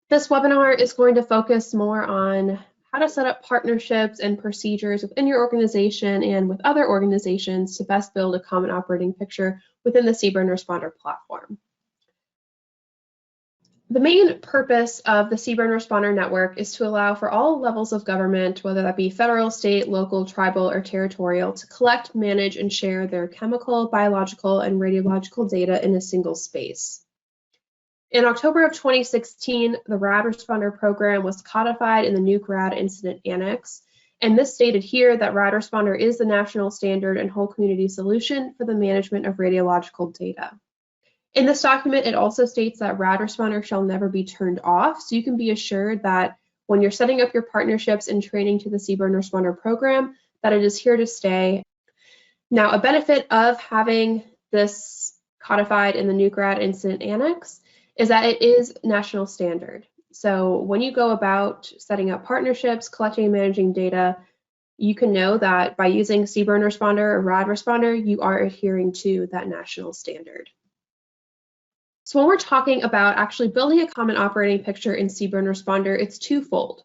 This webinar is going to focus more on how to set up partnerships and procedures within your organization and with other organizations to best build a common operating picture within the CBRNResponder platform. The main purpose of the CBRNResponder network is to allow for all levels of government, whether that be federal, state, local, tribal, or territorial, to collect, manage, and share their chemical, biological, and radiological data in a single space. In October of 2016, the Ad-Responder program was codified in the Nuke Rad Incident Annex, and this stated here that Ad-Responder is the national standard and whole community solution for the management of radiological data. In this document, it also states that Ad-Responder shall never be turned off, so you can be assured that when you're setting up your partnerships and training to the CBRNResponder program, that it is here to stay. Now, a benefit of having this codified in the Nuke Rad Incident Annex is that it is national standard. So when you go about setting up partnerships, collecting and managing data, you can know that by using CBRNResponder or Ad-Responder, you are adhering to that national standard. So when we're talking about actually building a common operating picture in CBRNResponder, it's twofold.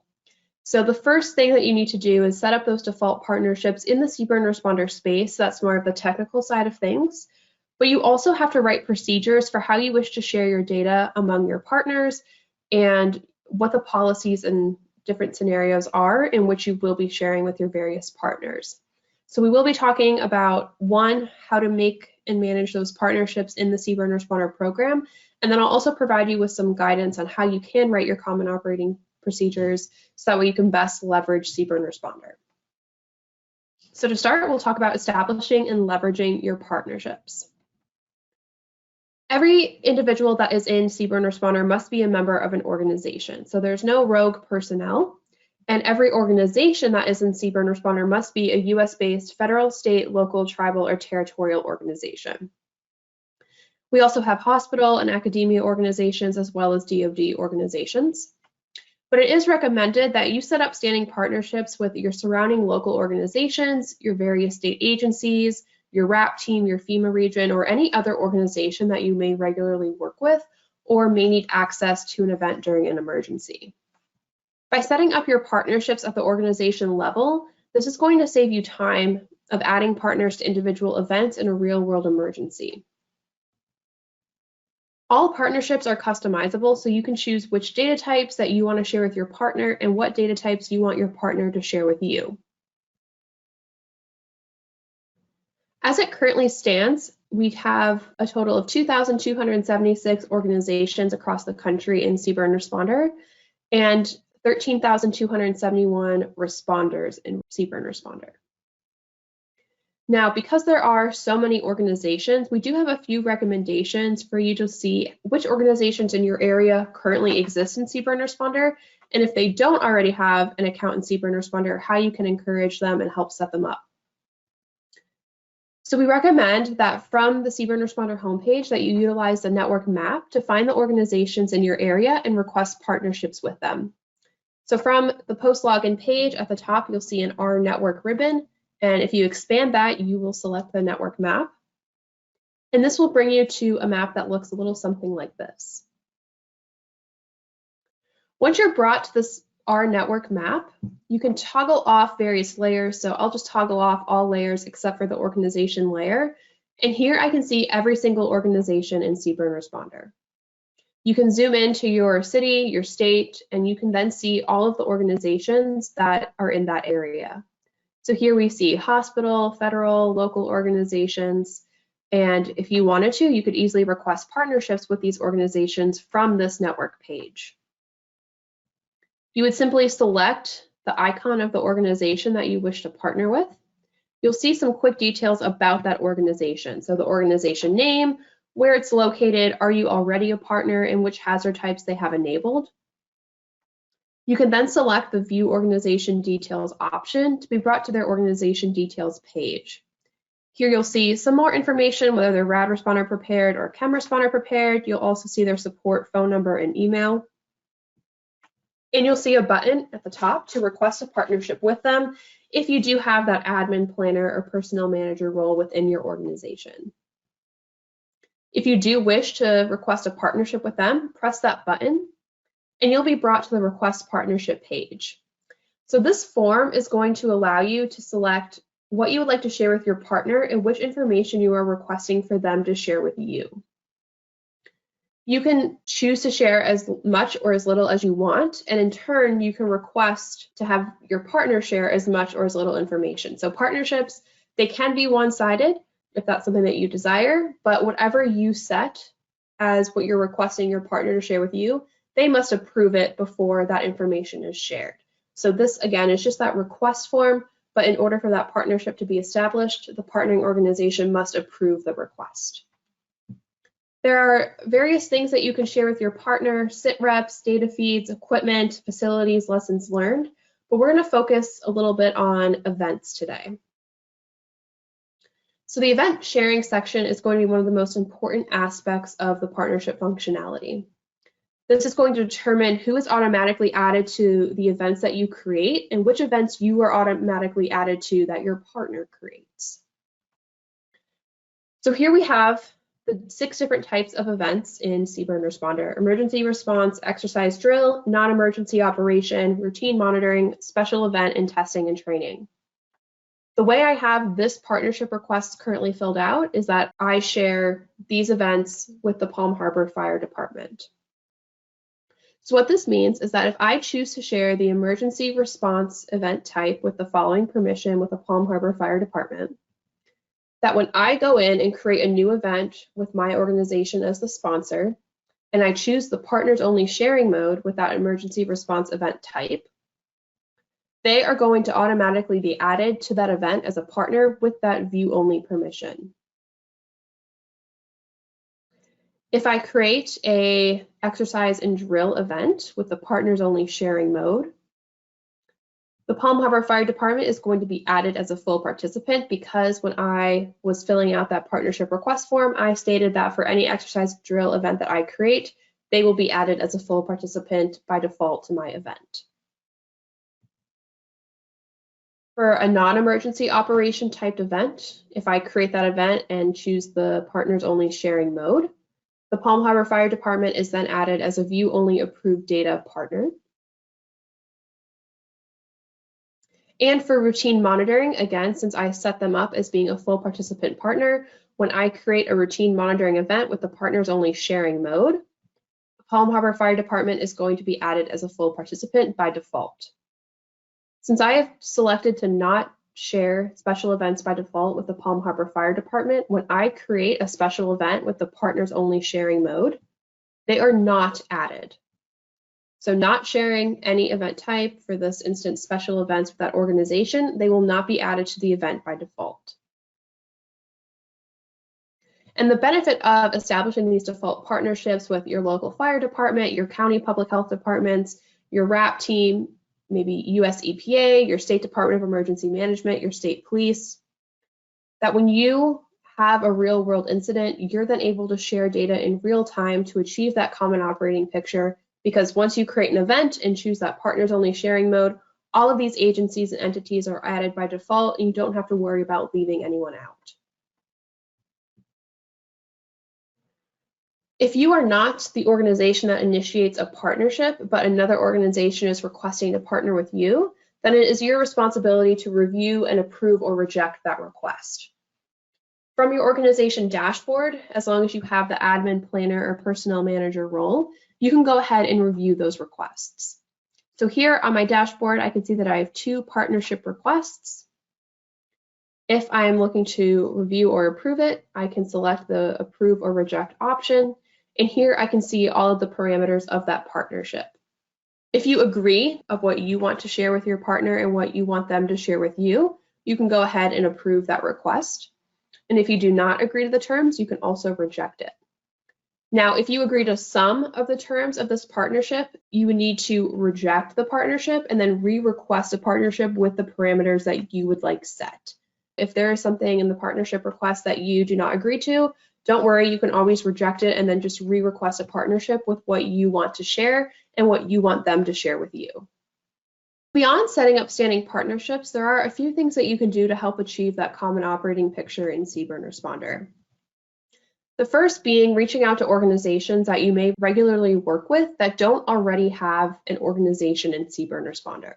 So the first thing that you need to do is set up those default partnerships in the CBRNResponder space. That's more of the technical side of things. But you also have to write procedures for how you wish to share your data among your partners and what the policies and different scenarios are in which you will be sharing with your various partners. So we will be talking about, one, how to make and manage those partnerships in the CBRNResponder program, and then I'll also provide you with some guidance on how you can write your common operating procedures so that way you can best leverage CBRNResponder. So to start, we'll talk about establishing and leveraging your partnerships. Every individual that is in CBRNResponder must be a member of an organization. So there's no rogue personnel. And every organization that is in CBRNResponder must be a US-based federal, state, local, tribal, or territorial organization. We also have hospital and academia organizations as well as DoD organizations. But it is recommended that you set up standing partnerships with your surrounding local organizations, your various state agencies, your RAP team, your FEMA region, or any other organization that you may regularly work with or may need access to an event during an emergency. By setting up your partnerships at the organization level, this is going to save you time of adding partners to individual events in a real-world emergency. All partnerships are customizable, so you can choose which data types that you want to share with your partner and what data types you want your partner to share with you. As it currently stands, we have a total of 2,276 organizations across the country in CBRNResponder and 13,271 responders in CBRNResponder. Now, because there are so many organizations, we do have a few recommendations for you to see which organizations in your area currently exist in CBRNResponder, and if they don't already have an account in CBRNResponder, how you can encourage them and help set them up. So we recommend that from the CBRNResponder homepage that you utilize the network map to find the organizations in your area and request partnerships with them. So from the post login page at the top, you'll see an Our Network ribbon. And if you expand that, you will select the network map. And this will bring you to a map that looks a little something like this. Once you're brought to this Our Network map, you can toggle off various layers. So I'll just toggle off all layers except for the organization layer. And here I can see every single organization in CBRNResponder. You can zoom into your city, your state, and you can then see all of the organizations that are in that area. So here we see hospital, federal, local organizations, and if you wanted to, you could easily request partnerships with these organizations from this network page. You would simply select the icon of the organization that you wish to partner with. You'll see some quick details about that organization. So the organization name, where it's located, are you already a partner, and which hazard types they have enabled. You can then select the View Organization Details option to be brought to their Organization Details page. Here you'll see some more information, whether they're Ad-Responder prepared or ChemResponder prepared. You'll also see their support phone number and email. And you'll see a button at the top to request a partnership with them if you do have that admin planner or personnel manager role within your organization. If you do wish to request a partnership with them, press that button. and you'll be brought to the Request Partnership page. So this form is going to allow you to select what you would like to share with your partner and which information you are requesting for them to share with you. You can choose to share as much or as little as you want, and in turn, you can request to have your partner share as much or as little information. So partnerships, they can be one-sided if that's something that you desire, but whatever you set as what you're requesting your partner to share with you, they must approve it before that information is shared. So this, again, is just that request form, but in order for that partnership to be established, the partnering organization must approve the request. There are various things that you can share with your partner: sit reps, data feeds, equipment, facilities, lessons learned, but we're going to focus a little bit on events today. So the event sharing section is going to be one of the most important aspects of the partnership functionality. This is going to determine who is automatically added to the events that you create and which events you are automatically added to that your partner creates. So here we have the 6 different types of events in CBRNResponder: emergency response, exercise drill, non-emergency operation, routine monitoring, special event, and testing and training. The way I have this partnership request currently filled out is that I share these events with the Palm Harbor Fire Department. So what this means is that if I choose to share the emergency response event type with the following permission with the Palm Harbor Fire Department, that when I go in and create a new event with my organization as the sponsor, and I choose the partners only sharing mode with that emergency response event type, they are going to automatically be added to that event as a partner with that view only permission. If I create a exercise and drill event with the partners only sharing mode, the Palm Harbor Fire Department is going to be added as a full participant, because when I was filling out that partnership request form, I stated that for any exercise drill event that I create, they will be added as a full participant by default to my event. For a non-emergency operation typed event, if I create that event and choose the partners only sharing mode, the Palm Harbor Fire Department is then added as a view only approved data partner. And for routine monitoring, again, since I set them up as being a full participant partner, when I create a routine monitoring event with the partners only sharing mode, the Palm Harbor Fire Department is going to be added as a full participant by default. Since I have selected to not share special events by default with the Palm Harbor Fire Department, when I create a special event with the partners only sharing mode, they are not added. So not sharing any event type, for this instance special events with that organization, they will not be added to the event by default. And the benefit of establishing these default partnerships with your local fire department, your county public health departments, your RAP team, maybe US EPA, your State Department of Emergency Management, your state police, that when you have a real world incident, you're then able to share data in real time to achieve that common operating picture. Because once you create an event and choose that partners only sharing mode, all of these agencies and entities are added by default, and you don't have to worry about leaving anyone out. If you are not the organization that initiates a partnership, but another organization is requesting to partner with you, then it is your responsibility to review and approve or reject that request. From your organization dashboard, as long as you have the admin, planner, or personnel manager role, you can go ahead and review those requests. So here on my dashboard, I can see that I have 2 partnership requests. If I am looking to review or approve it, I can select the approve or reject option. And here I can see all of the parameters of that partnership. If you agree of what you want to share with your partner and what you want them to share with you, you can go ahead and approve that request. And if you do not agree to the terms, you can also reject it. Now, if you agree to some of the terms of this partnership, you would need to reject the partnership and then re-request a partnership with the parameters that you would like set. If there is something in the partnership request that you do not agree to, don't worry, you can always reject it and then just re-request a partnership with what you want to share and what you want them to share with you. Beyond setting up standing partnerships, there are a few things that you can do to help achieve that common operating picture in CBRNResponder. The first being reaching out to organizations that you may regularly work with that don't already have an organization in CBRNResponder.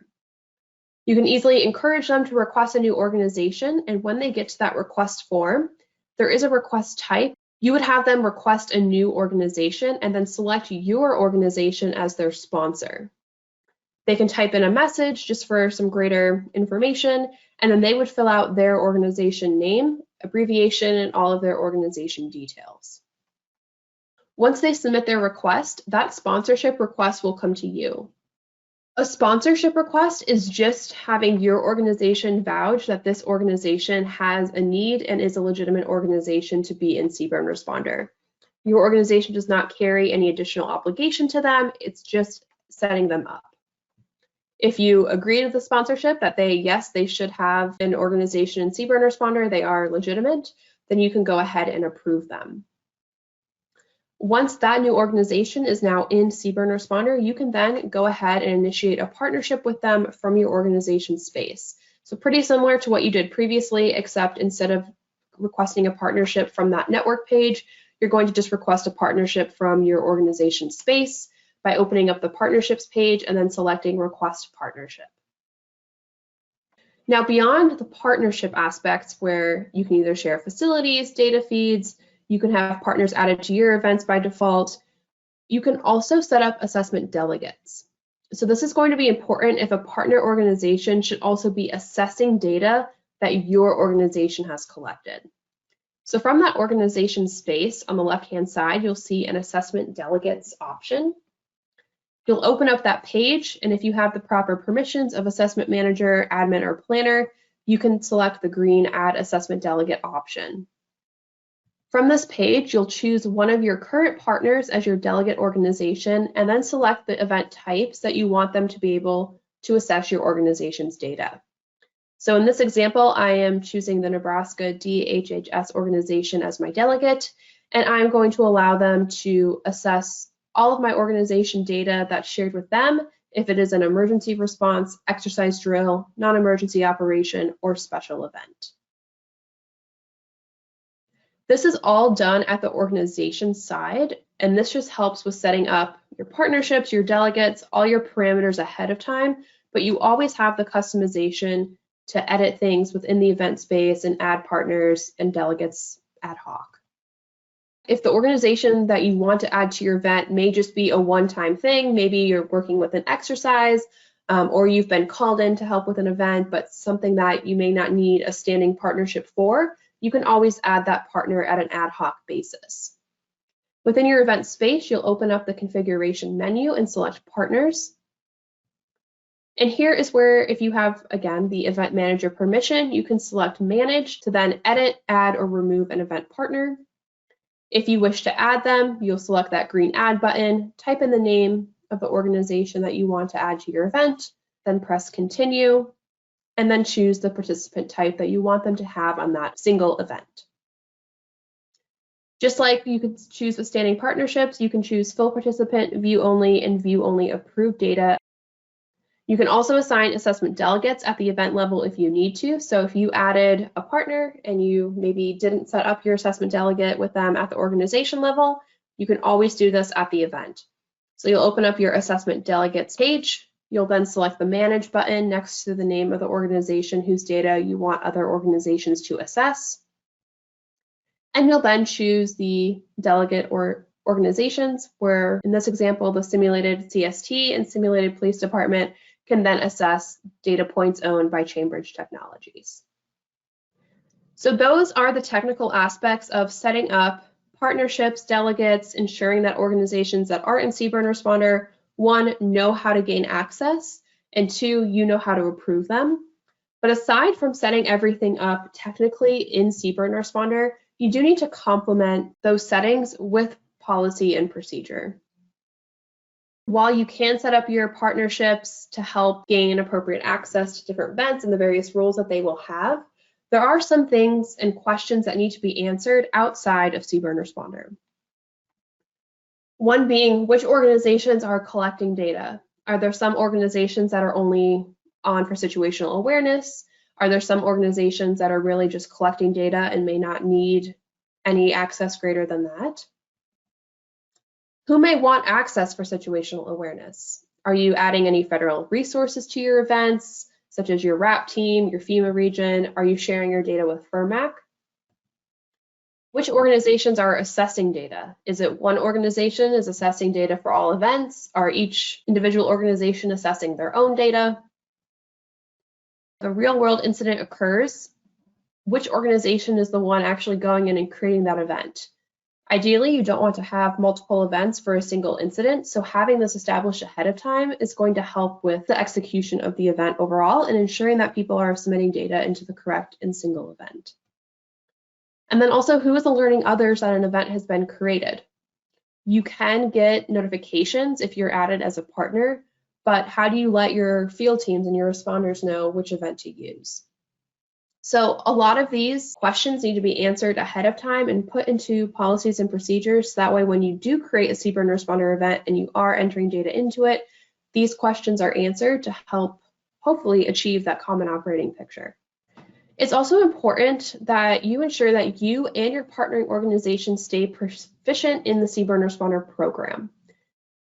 You can easily encourage them to request a new organization, and when they get to that request form, there is a request type. You would have them request a new organization and then select your organization as their sponsor. They can type in a message just for some greater information, and then they would fill out their organization name, abbreviation, and all of their organization details. Once they submit their request, that sponsorship request will come to you. A sponsorship request is just having your organization vouch that this organization has a need and is a legitimate organization to be in CBRNResponder. Your organization does not carry any additional obligation to them, it's just setting them up. If you agree to the sponsorship that yes, they should have an organization in CBRNResponder, they are legitimate, then you can go ahead and approve them. Once that new organization is now in CBRNResponder, you can then go ahead and initiate a partnership with them from your organization space. So pretty similar to what you did previously, except instead of requesting a partnership from that network page, you're going to just request a partnership from your organization space by opening up the partnerships page and then selecting request partnership. Now, beyond the partnership aspects where you can either share facilities, data feeds, you can have partners added to your events by default, you can also set up assessment delegates. So this is going to be important if a partner organization should also be assessing data that your organization has collected. So from that organization space on the left-hand side, you'll see an assessment delegates option. You'll open up that page, and if you have the proper permissions of assessment manager, admin, or planner, you can select the green Add Assessment Delegate option. From this page, you'll choose one of your current partners as your delegate organization, and then select the event types that you want them to be able to assess your organization's data. So in this example, I am choosing the Nebraska DHHS organization as my delegate, and I'm going to allow them to assess all of my organization data that's shared with them if it is an emergency response, exercise drill, non-emergency operation, or special event. This is all done at the organization side, and this just helps with setting up your partnerships, your delegates, all your parameters ahead of time, but you always have the customization to edit things within the event space and add partners and delegates ad hoc. If the organization that you want to add to your event may just be a one-time thing, maybe you're working with an exercise, or you've been called in to help with an event, but something that you may not need a standing partnership for, you can always add that partner at an ad hoc basis. Within your event space, you'll open up the configuration menu and select partners. And here is where, if you have, again, the event manager permission, you can select manage to then edit, add, or remove an event partner. If you wish to add them, you'll select that green add button, type in the name of the organization that you want to add to your event, then press continue, and then choose the participant type that you want them to have on that single event. Just like you could choose with standing partnerships, you can choose full participant, view only, and view only approved data. You can also assign assessment delegates at the event level if you need to. So if you added a partner and you maybe didn't set up your assessment delegate with them at the organization level, you can always do this at the event. So you'll open up your assessment delegates page. You'll then select the manage button next to the name of the organization whose data you want other organizations to assess. And you'll then choose the delegate or organizations where, in this example, the simulated CST and simulated police department can then assess data points owned by Chainbridge Technologies. So those are the technical aspects of setting up partnerships, delegates, ensuring that organizations that are in CBRNResponder, one, know how to gain access, and two, you know how to approve them. But aside from setting everything up technically in CBRNResponder, you do need to complement those settings with policy and procedure. While you can set up your partnerships to help gain appropriate access to different events and the various roles that they will have, there are some things and questions that need to be answered outside of CBRNResponder. One being, which organizations are collecting data? Are there some organizations that are only on for situational awareness? Are there some organizations that are really just collecting data and may not need any access greater than that. Who may want access for situational awareness? Are you adding any federal resources to your events, such as your RAP team, your FEMA region? Are you sharing your data with FERMAC? Which organizations are assessing data? Is it one organization is assessing data for all events? Are each individual organization assessing their own data? If a real-world incident occurs, which organization is the one actually going in and creating that event? Ideally, you don't want to have multiple events for a single incident, so having this established ahead of time is going to help with the execution of the event overall and ensuring that people are submitting data into the correct and single event. And then also, who is alerting others that an event has been created? You can get notifications if you're added as a partner, but how do you let your field teams and your responders know which event to use? So a lot of these questions need to be answered ahead of time and put into policies and procedures. So that way, when you do create a CBRNResponder event and you are entering data into it, these questions are answered to help hopefully achieve that common operating picture. It's also important that you ensure that you and your partnering organization stay proficient in the CBRNResponder program.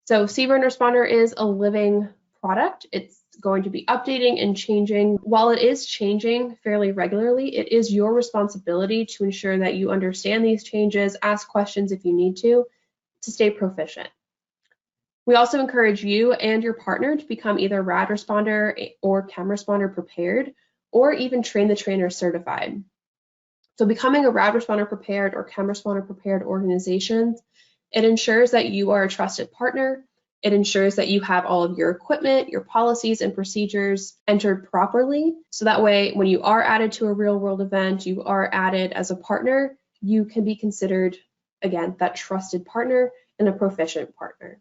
So CBRNResponder is a living product. It's going to be updating and changing. While it is changing fairly regularly, it is your responsibility to ensure that you understand these changes, ask questions if you need to stay proficient. We also encourage you and your partner to become either RAD Responder or Chem Responder prepared, or even train the trainer certified. So becoming a RAD Responder prepared or Chem Responder prepared organization, it ensures that you are a trusted partner. It ensures that you have all of your equipment, your policies and procedures entered properly. So that way, when you are added to a real world event, you are added as a partner, you can be considered, again, that trusted partner and a proficient partner.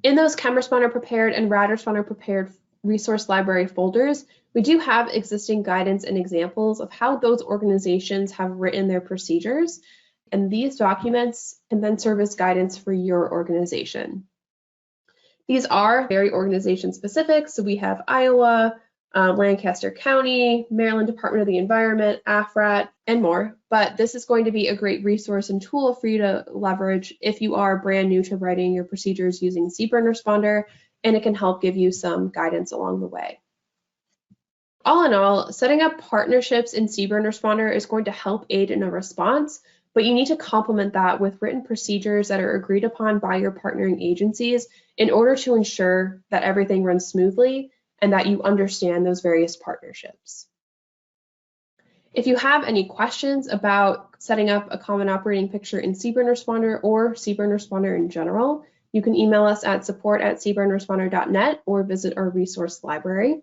In those Chem Responder prepared and RAD Responder prepared resource library folders, we do have existing guidance and examples of how those organizations have written their procedures. And these documents can then serve as guidance for your organization. These are very organization specific. So we have Iowa, Lancaster County, Maryland Department of the Environment, AFRAT, and more. But this is going to be a great resource and tool for you to leverage if you are brand new to writing your procedures using CBRNResponder, and it can help give you some guidance along the way. All in all, setting up partnerships in CBRNResponder is going to help aid in a response, but you need to complement that with written procedures that are agreed upon by your partnering agencies in order to ensure that everything runs smoothly and that you understand those various partnerships. If you have any questions about setting up a common operating picture in CBRNResponder or CBRNResponder in general, you can email us at support@cbrnresponder.net or visit our resource library.